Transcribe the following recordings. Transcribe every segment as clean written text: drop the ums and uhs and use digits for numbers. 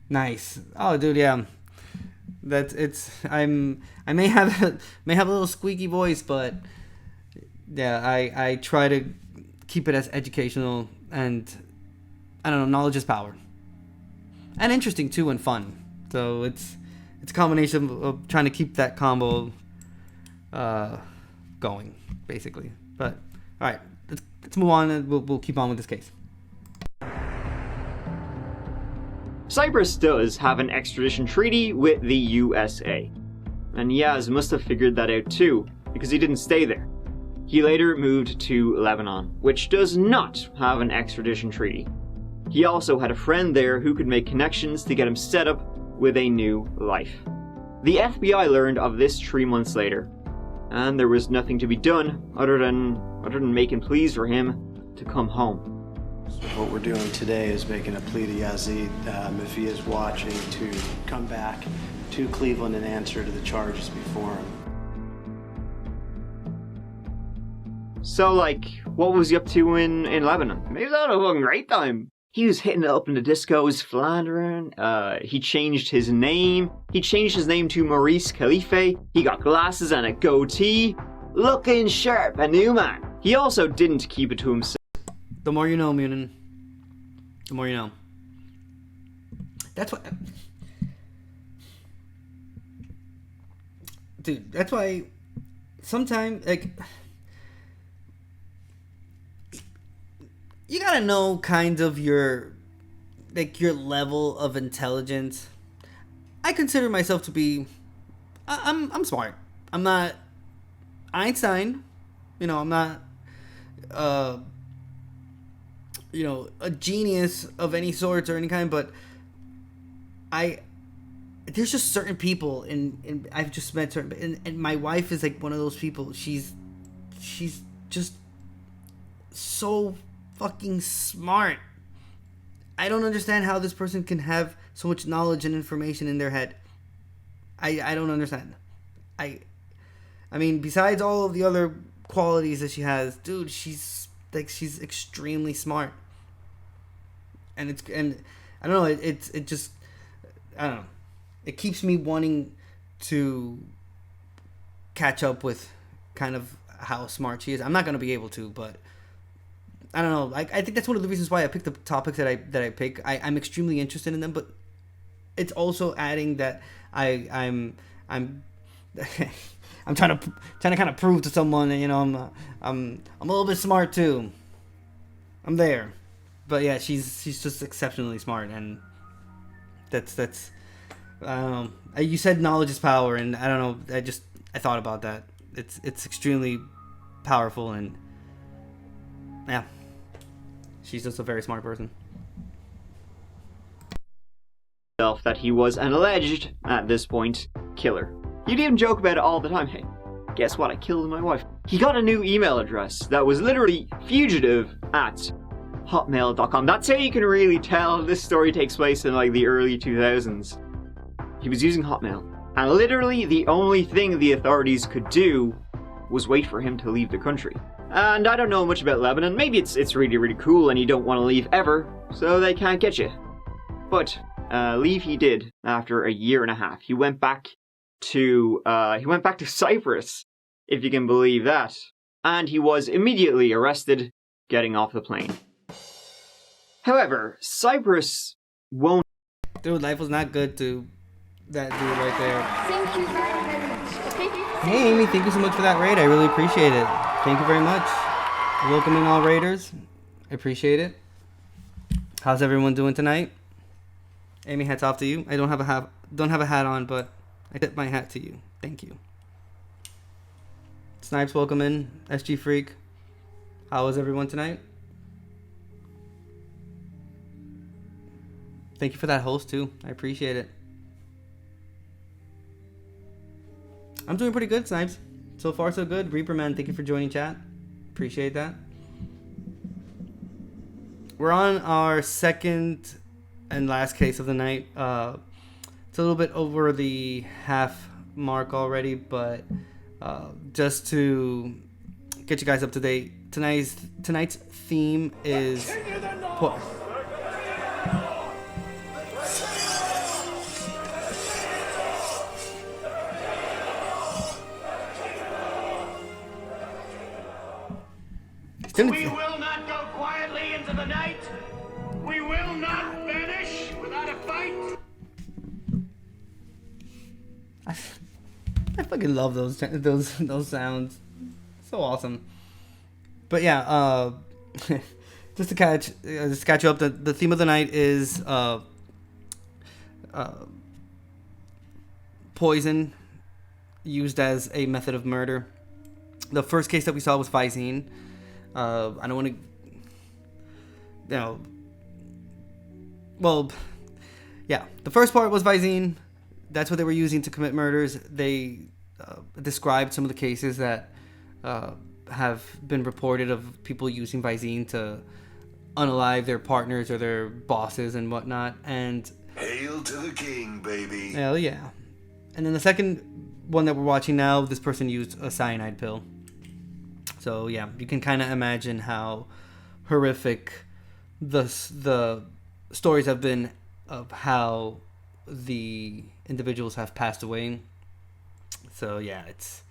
Nice. Oh, dude, yeah. I may have a little squeaky voice, but yeah, I try to keep it as educational and I don't know, knowledge is power. And interesting too and fun. So it's a combination of trying to keep that combo going, basically. But all right, let's move on and we'll keep on with this case. Cyprus does have an extradition treaty with the USA, and Yaz must have figured that out too, because he didn't stay there. He later moved to Lebanon, which does not have an extradition treaty. He also had a friend there who could make connections to get him set up with a new life. The FBI learned of this 3 months later, and there was nothing to be done other than making pleas for him to come home. So what we're doing today is making a plea to Yazeed, if he is watching, to come back to Cleveland and answer to the charges before him. So, like, what was he up to in Lebanon? Maybe that was a fucking great time. He was hitting it up in the discos, philandering. He changed his name. He changed his name to Maurice Khalife. He got glasses and a goatee. Looking sharp, a new man. He also didn't keep it to himself. The more you know, Munin. The more you know. That's what... Dude, that's why... Sometimes, like... You gotta know kind of your... Like, your level of intelligence. I consider myself to be... I'm smart. I'm not... Einstein. You know, I'm not... you know, a genius of any sort or any kind, but there's just certain people, and I've just met certain, and my wife is like one of those people. She's just so fucking smart. I don't understand how this person can have so much knowledge and information in their head. I don't understand. I mean, besides all of the other qualities that she has, dude, she's extremely smart. And I don't know, it just, I don't know, it keeps me wanting to catch up with kind of how smart she is. I'm not going to be able to, but I don't know. I think that's one of the reasons why I picked the topics that I pick. I'm extremely interested in them, but it's also adding that I'm I'm trying to kind of prove to someone that, you know, I'm a little bit smart too. I'm there. But yeah, she's just exceptionally smart, and that's I don't know. You said knowledge is power, and I don't know. I thought about that. It's extremely powerful, and yeah, she's just a very smart person. That he was an alleged, at this point, killer. He'd even joke about it all the time. Hey, guess what? I killed my wife. He got a new email address that was literally fugitive at hotmail.com. That's how you can really tell this story takes place in like the early 2000s. He was using Hotmail, and literally the only thing the authorities could do was wait for him to leave the country. And I don't know much about Lebanon. Maybe it's really, really cool and you don't want to leave ever, so they can't get you. But leave he did after a year and a half. He went back to Cyprus, if you can believe that. And he was immediately arrested getting off the plane. However, Cyprus won't... Dude, life was not good to that dude right there. Thank you very much. Okay? Hey, Amy, thank you so much for that raid. I really appreciate it. Thank you very much. Welcoming all raiders. I appreciate it. How's everyone doing tonight? Amy, hats off to you. I don't have a hat on, but I tip my hat to you. Thank you. Snipes, welcome in. SG Freak. How is everyone tonight? Thank you for that host too. I appreciate it. I'm doing pretty good, Snipes. So far, so good. Reaper Man, thank you for joining chat. Appreciate that. We're on our second and last case of the night. It's a little bit over the half mark already, but just to get you guys up to date, tonight's theme is It's We will not go quietly into the night. We will not vanish without a fight. I fucking love those sounds. So awesome. But yeah, just to catch you up, the theme of the night is poison used as a method of murder. The first case that we saw was Visine. I don't want to, well, yeah. The first part was Visine. That's what they were using to commit murders. They described some of the cases that have been reported of people using Visine to unalive their partners or their bosses and whatnot. And hail to the king, baby. Hell yeah. And then the second one that we're watching now, this person used a cyanide pill. So yeah, you can kind of imagine how horrific the stories have been of how the individuals have passed away. So yeah, it's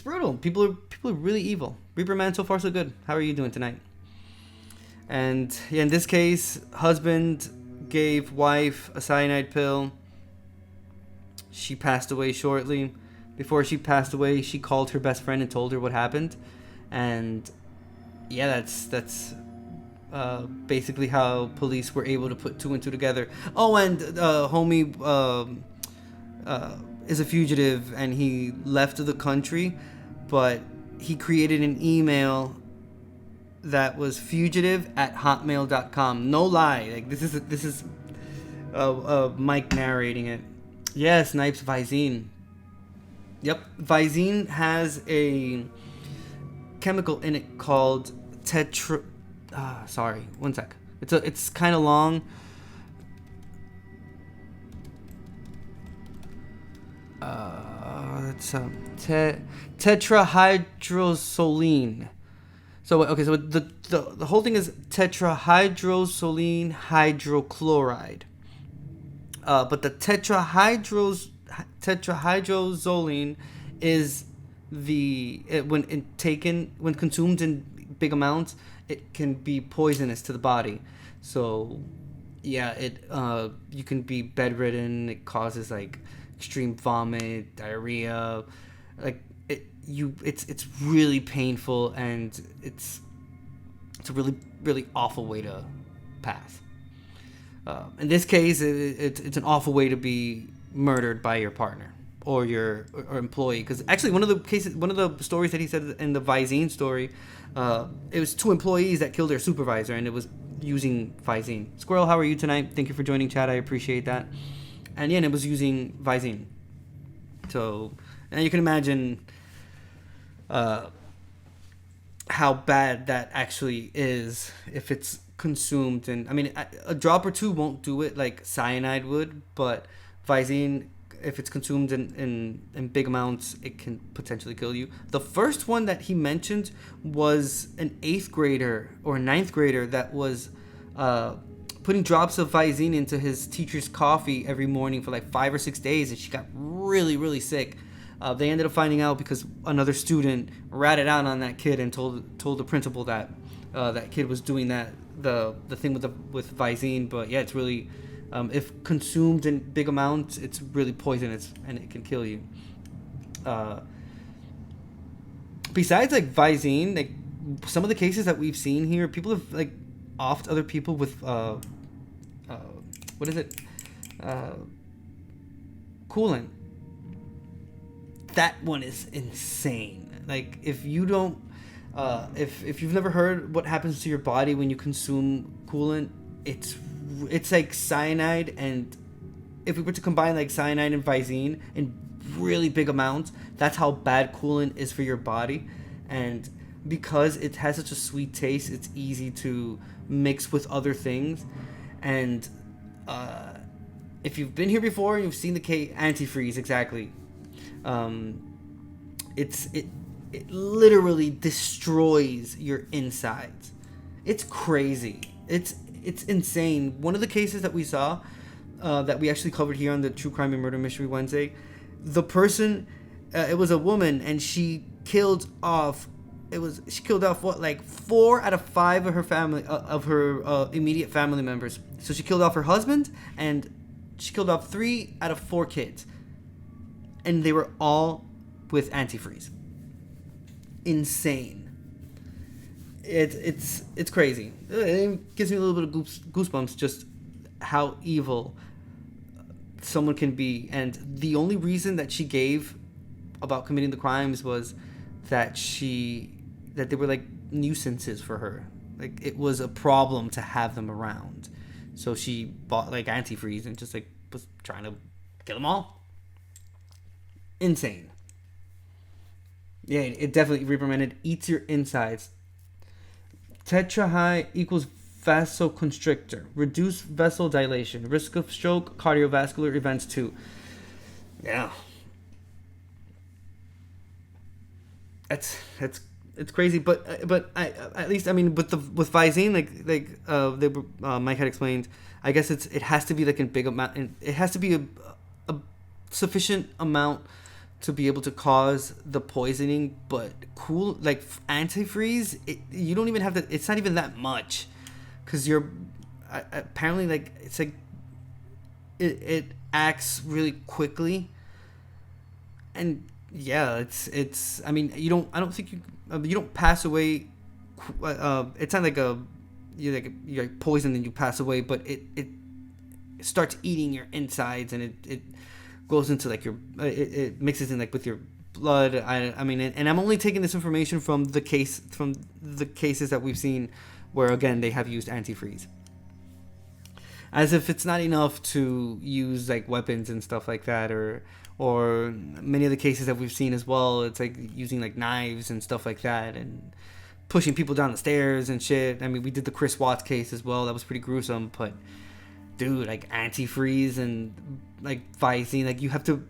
brutal. People are really evil. Reaper Man, so far so good. How are you doing tonight? And yeah, in this case, husband gave wife a cyanide pill. She passed away shortly. Before she passed away, she called her best friend and told her what happened. And yeah, that's basically how police were able to put two and two together. Oh, and homie is a fugitive, and he left the country, but he created an email that was fugitive@hotmail.com. No lie, like this is Mike narrating it. Yeah, Snipes Visine. Yep, Visine has a chemical in it called tetra. Sorry, one sec. It's kind of long. It's tetrahydrozoline. So okay, so the whole thing is tetrahydrozoline hydrochloride. But the tetrahydrozoline is when consumed in big amounts, it can be poisonous to the body. So yeah, you can be bedridden. It causes like extreme vomit, diarrhea, it's really painful, and it's a really, really awful way to pass. In this case, it's an awful way to be murdered by your partner or your employee. Because actually, one of the stories that he said in the Visine story, it was two employees that killed their supervisor, and it was using Visine. Squirrel, how are you tonight? Thank you for joining chat. I appreciate that. And yeah, and it was using Visine. So, and you can imagine how bad that actually is if it's consumed. And I mean, a drop or two won't do it like cyanide would, but Visine, if it's consumed in big amounts, it can potentially kill you. The first one that he mentioned was an 8th grader or 9th grader that was putting drops of Visine into his teacher's coffee every morning for like 5 or 6 days, and she got really, really sick. They ended up finding out because another student ratted out on that kid and told the principal that that kid was doing the thing with Visine. But yeah, it's really if consumed in big amounts, it's really poisonous and it can kill you. Besides like Visine, like some of the cases that we've seen here, people have like offed other people with what is it? Coolant. That one is insane. Like if you don't, if you've never heard what happens to your body when you consume coolant, it's like cyanide, and if we were to combine like cyanide and Visine in really big amounts, that's how bad coolant is for your body. And because it has such a sweet taste, it's easy to mix with other things. And if you've been here before and you've seen the antifreeze, exactly. It literally destroys your insides. It's crazy. It's insane. One of the cases that we saw, that we actually covered here on the True Crime and Murder Mystery Wednesday, the person, it was a woman, and she killed off. She killed off like 4 out of 5 of her family, of her immediate family members. So she killed off her husband, and she killed off 3 out of 4 kids, and they were all with antifreeze. Insane. It's crazy. It gives me a little bit of goosebumps just how evil someone can be. And the only reason that she gave about committing the crimes was that they were like nuisances for her. Like, it was a problem to have them around. So she bought like antifreeze and just like was trying to kill them all. Insane. Yeah, it definitely reprimanded. Eats your insides. Tetrahigh equals vasoconstrictor. Reduced vessel dilation. Risk of stroke, cardiovascular events too. Yeah. It's crazy, but I at least, I mean, with Visine, Mike had explained, I guess it has to be like in big amount, and it has to be a sufficient amount to be able to cause the poisoning. But cool, like antifreeze, you don't even have to. It's not even that much, because you're apparently like it's like it acts really quickly, and yeah, it's. I mean, I don't think you don't pass away. It's not like you're like poisoned and you pass away, but it starts eating your insides, and it goes into like your it mixes in like with your blood. I mean, and I'm only taking this information from the cases that we've seen where, again, they have used antifreeze. As if it's not enough to use like weapons and stuff like that, or many of the cases that we've seen as well, it's like using like knives and stuff like that, and pushing people down the stairs and shit. I mean, we did the Chris Watts case as well. That was pretty gruesome, but dude, like antifreeze and like Visine, like you have to.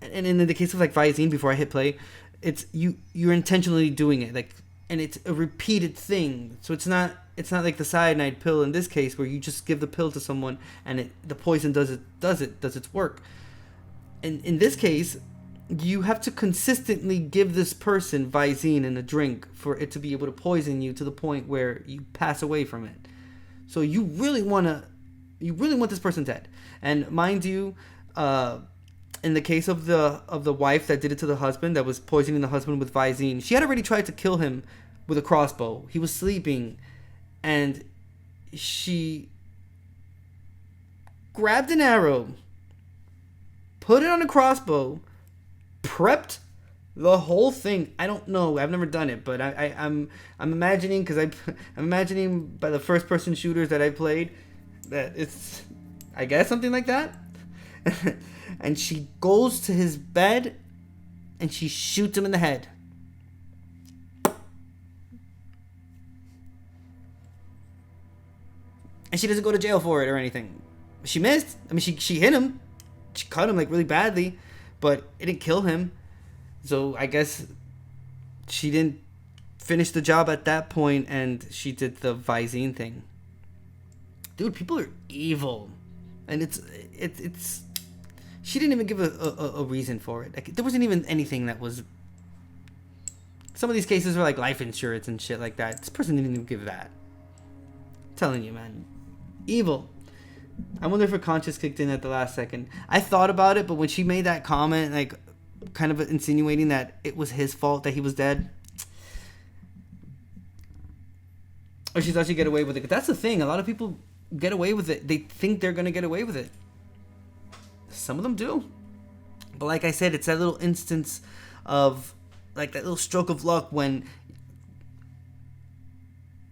And in the case of like Visine, before I hit play, it's you're intentionally doing it, like, and it's a repeated thing. So it's not like the cyanide pill in this case, where you just give the pill to someone and the poison does its work. And in this case, you have to consistently give this person Visine in a drink for it to be able to poison you to the point where you pass away from it. So you really want this person dead. And mind you, in the case of the wife that did it to the husband, that was poisoning the husband with Visine, she had already tried to kill him with a crossbow. He was sleeping, and she grabbed an arrow, put it on a crossbow, prepped the whole thing. I don't know. I've never done it, but I'm imagining, because I'm imagining by the first person shooters that I played that it's, I guess, something like that. And she goes to his bed and she shoots him in the head. And she doesn't go to jail for it or anything. She missed. I mean, she hit him. She cut him like really badly, but it didn't kill him. So I guess she didn't finish the job at that point, and she did the Visine thing. Dude, people are evil, and it's. She didn't even give a reason for it. Like, there wasn't even anything that was. Some of these cases are like life insurance and shit like that. This person didn't even give that. I'm telling you, man, evil. I wonder if her conscience kicked in at the last second. I thought about it, but when she made that comment, like, kind of insinuating that it was his fault that he was dead, or she thought she'd get away with it. That's the thing. A lot of people get away with it. They think they're gonna get away with it. Some of them do. But like I said, it's that little instance of, like, that little stroke of luck when,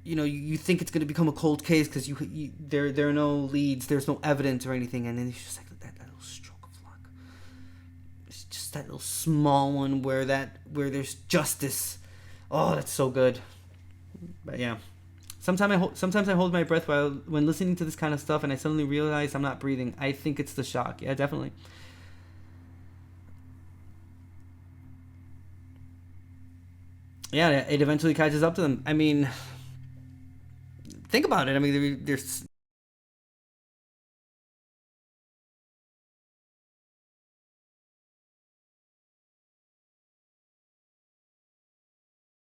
you know, you think it's going to become a cold case because there are no leads, there's no evidence or anything, and then it's just like that little stroke of luck. It's just that little small one where there's justice. Oh, that's so good. But yeah. Sometimes I hold my breath when listening to this kind of stuff, and I suddenly realize I'm not breathing. I think it's the shock. Yeah, definitely. Yeah, it eventually catches up to them. I mean, think about it. I mean, there's